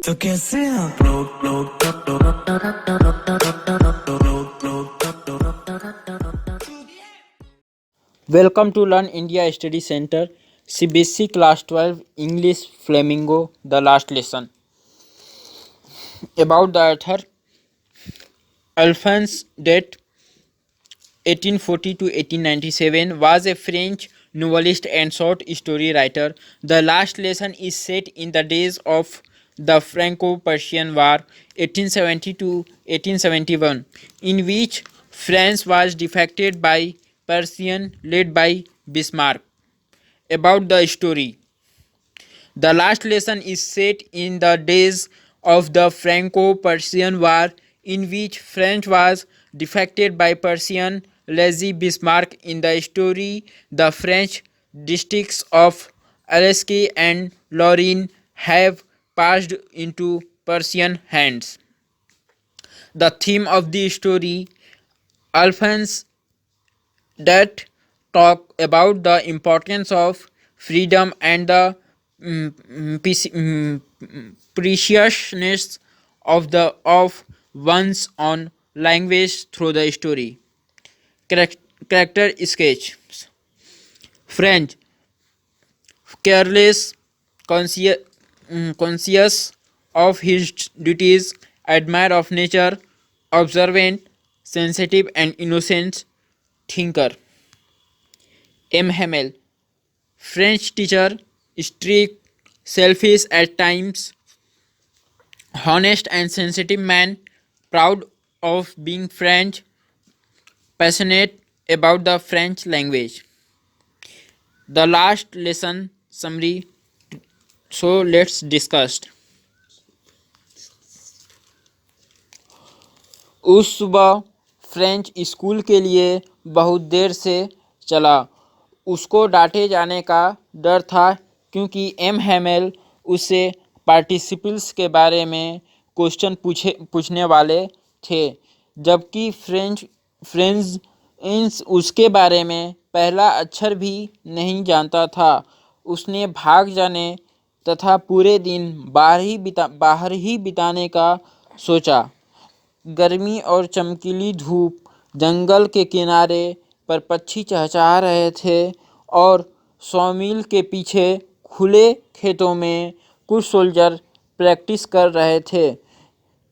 तो कैसे आप Welcome to Learn India Study Center, CBSE Class 12 English Flamingo, the last lesson. About the author Alphonse Daudet, 1840 to 1897, was a French novelist and short story writer. The last lesson is set in the days of the Franco-Prussian War, 1870 to 1871, in which France was defeated by Prussian led by Bismarck. About the story. The last lesson is set in the days of the Franco-Prussian War, in which France was defeated by Prussian Lazy Bismarck. In the story, the French districts of Alsace and Lorraine have passed into Prussian hands. The theme of the story, Alphonse that talk about the importance of freedom and the preciousness of one's own language through the story. Character sketch. French, careless, conscious, conscious of his duties, admire of nature, observant, sensitive and innocent thinker. M. Hamel, French teacher, strict, selfish at times, honest and sensitive man, proud of being French, passionate about the French language. The last lesson summary. So let's discuss. उस सुबह French school के लिए बहुत देर से चला। उसको डांटे जाने का डर था क्योंकि एम हैमेल उससे पार्टिसिपल्स के बारे में क्वेश्चन पूछने वाले थे, जबकि फ्रेंच उसके बारे में पहला अक्षर भी नहीं जानता था। उसने भाग जाने तथा पूरे दिन बाहर ही बिताने का सोचा। गर्मी और चमकीली धूप, जंगल के किनारे पर पक्षी चहचहा रहे थे और सॉमील के पीछे खुले खेतों में कुछ सोल्जर प्रैक्टिस कर रहे थे।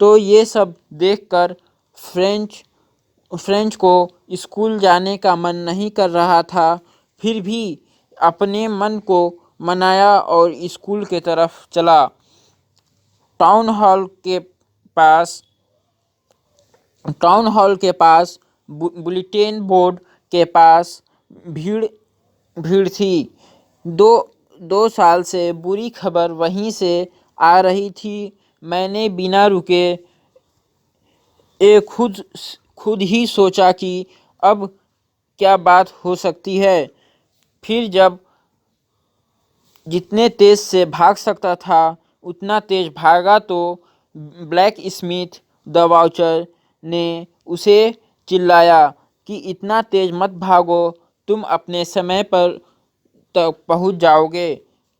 तो ये सब देखकर फ्रेंच को स्कूल जाने का मन नहीं कर रहा था, फिर भी अपने मन को मनाया और स्कूल के तरफ चला। टाउन हॉल के पास बुलेटिन बोर्ड के पास भीड़ थी। दो साल से बुरी खबर वहीं से आ रही थी। मैंने बिना रुके खुद ही सोचा कि अब क्या बात हो सकती है। फिर जब जितने तेज से भाग सकता था उतना तेज भागा तो ब्लैक स्मिथ द वाउचर ने उसे चिल्लाया कि इतना तेज मत भागो, तुम अपने समय पर तक पहुंच जाओगे।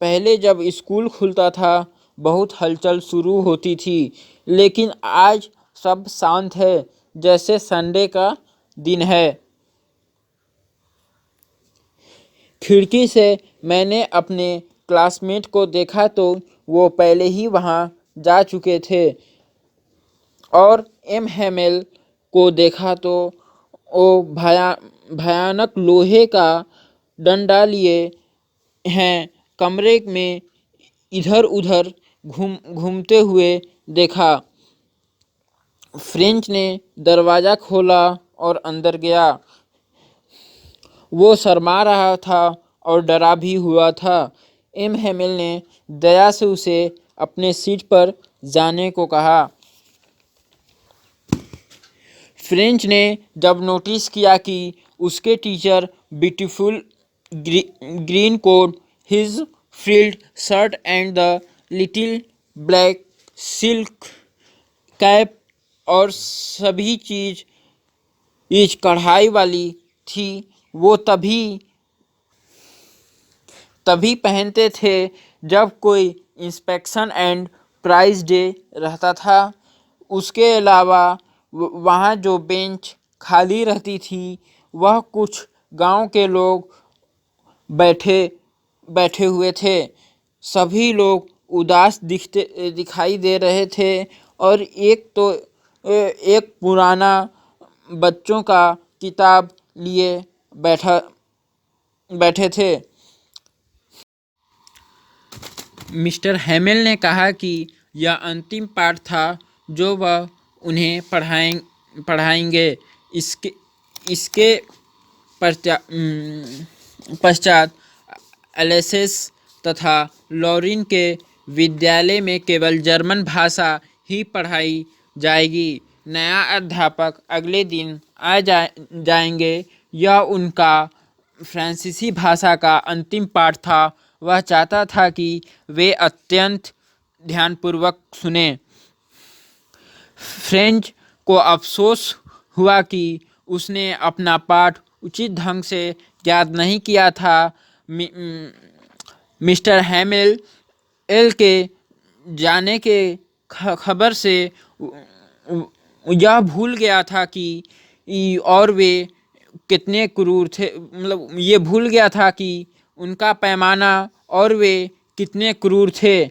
पहले जब स्कूल खुलता था बहुत हलचल शुरू होती थी, लेकिन आज सब शांत है, जैसे संडे का दिन है। खिड़की से मैंने अपने क्लासमेट को देखा तो वो पहले ही वहाँ जा चुके थे, और एम हैमेल को देखा तो वो भयानक लोहे का डंडा लिए हैं कमरे में इधर उधर घूमते हुए देखा। फ्रेंच ने दरवाज़ा खोला और अंदर गया। वो शर्मा रहा था और डरा भी हुआ था। एम हैमेल ने दया से उसे अपने सीट पर जाने को कहा। फ्रेंच ने जब नोटिस किया कि उसके teacher beautiful green coat, his frilled shirt and the little black silk cap और सभी चीज कढ़ाई वाली थी, वो तभी पहनते थे जब कोई इंस्पेक्शन एंड प्राइज डे रहता था। उसके अलावा वहाँ जो बेंच खाली रहती थी वह कुछ गांव के लोग बैठे बैठे हुए थे। सभी लोग उदास दिखाई दे रहे थे और एक पुराना बच्चों का किताब लिए बैठे थे। मिस्टर हैमेल ने कहा कि यह अंतिम पाठ था जो वह उन्हें पढ़ाएंगे। इसके इसके पश्चात एलेसेस तथा लॉरिन के विद्यालय में केवल जर्मन भाषा ही पढ़ाई जाएगी। नया अध्यापक अगले दिन जाएंगे। यह उनका फ्रांसीसी भाषा का अंतिम पाठ था। वह चाहता था कि वे अत्यंत ध्यानपूर्वक सुने। फ्रेंच को अफसोस हुआ कि उसने अपना पाठ उचित ढंग से याद नहीं किया था। मिस्टर हैमेल के जाने के खबर से यह भूल गया था कि और वे कितने क्रूर थे, मतलब ये भूल गया था कि उनका पैमाना और वे कितने क्रूर थे।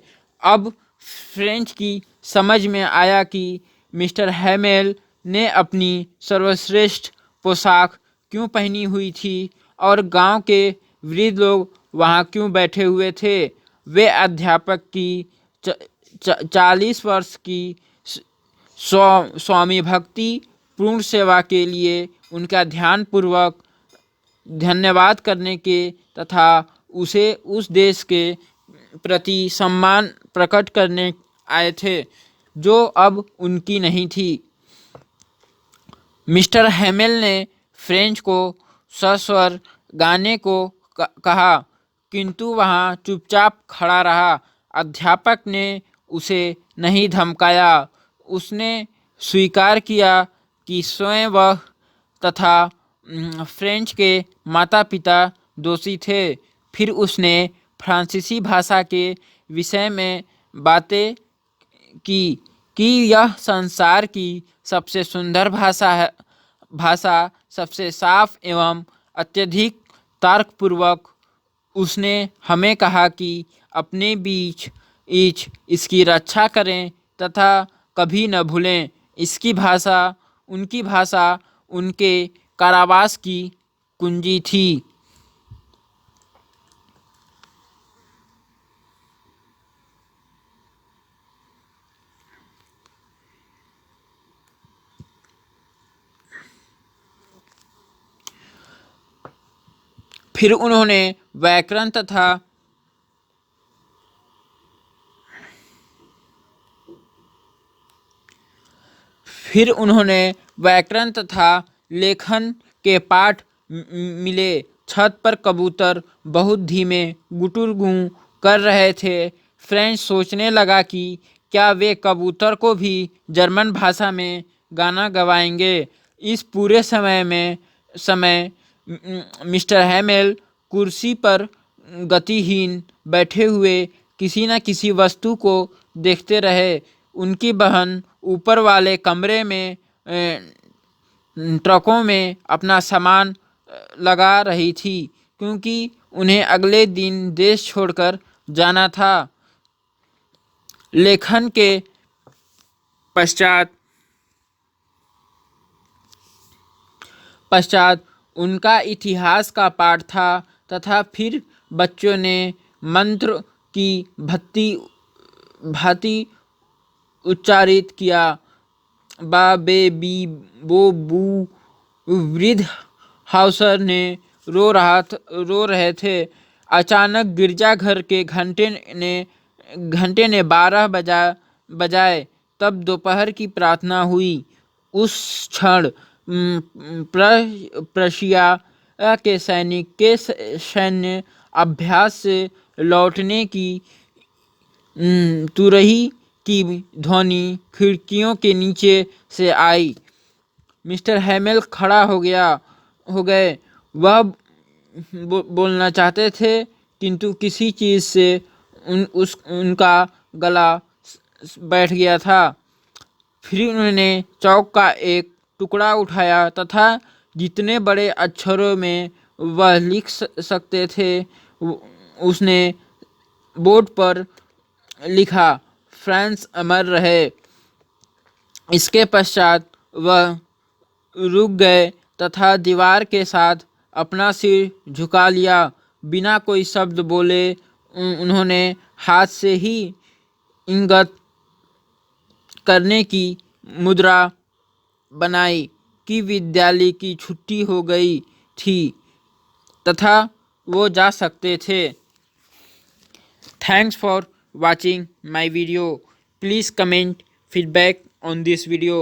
अब फ्रेंच की समझ में आया कि मिस्टर हैमेल ने अपनी सर्वश्रेष्ठ पोशाक क्यों पहनी हुई थी और गांव के वृद्ध लोग वहां क्यों बैठे हुए थे। वे अध्यापक की 40 वर्ष की स्वामी भक्ति पूर्ण सेवा के लिए उनका ध्यानपूर्वक धन्यवाद करने के तथा उसे उस देश के प्रति सम्मान प्रकट करने आए थे जो अब उनकी नहीं थी। मिस्टर हैमेल ने फ्रेंच को सस्वर गाने को कहा, किंतु वहां चुपचाप खड़ा रहा। अध्यापक ने उसे नहीं धमकाया। उसने स्वीकार किया कि स्वयं वह तथा फ्रेंच के माता पिता दोषी थे। फिर उसने फ्रांसीसी भाषा के विषय में बातें की कि यह संसार की सबसे सुंदर भाषा है। भाषा सबसे साफ एवं अत्यधिक तर्कपूर्वक। उसने हमें कहा कि अपने बीच इसकी रक्षा करें तथा कभी न भूलें। इसकी भाषा उनके कारावास की कुंजी थी। फिर उन्होंने व्याकरण तथा लेखन के पाठ मिले। छत पर कबूतर बहुत धीमे गुटुरगू कर रहे थे। फ्रेंच सोचने लगा कि क्या वे कबूतर को भी जर्मन भाषा में गाना गवाएंगे। इस पूरे समय मिस्टर हैमेल कुर्सी पर गतिहीन बैठे हुए किसी न किसी वस्तु को देखते रहे। उनकी बहन ऊपर वाले कमरे में ट्रकों में अपना सामान लगा रही थी क्योंकि उन्हें अगले दिन देश छोड़कर जाना था। लेखन के पश्चात उनका इतिहास का पाठ था तथा फिर बच्चों ने मंत्र की भांति उच्चारित किया, बा बे बी बो बू। वृद्ध हाउसर ने रो रहे थे। अचानक गिरजाघर के घंटे ने 12 बजाए। तब दोपहर की प्रार्थना हुई। उस क्षण प्रशिया के सैनिक के सैन्य अभ्यास से लौटने की तुरही की ध्वनि खिड़कियों के नीचे से आई। मिस्टर हैमेल खड़ा हो गए। वह बोलना चाहते थे किंतु किसी चीज से उनका गला बैठ गया था। फिर उन्होंने चौक का एक टुकड़ा उठाया तथा जितने बड़े अक्षरों में वह लिख सकते थे उसने बोर्ड पर लिखा, फ्रांस अमर रहे। इसके पश्चात वह रुक गए तथा दीवार के साथ अपना सिर झुका लिया। बिना कोई शब्द बोले उन्होंने हाथ से ही इंगित करने की मुद्रा बनाई कि विद्यालय की छुट्टी हो गई थी तथा वो जा सकते थे। Thanks for watching my video. Please comment feedback on this video.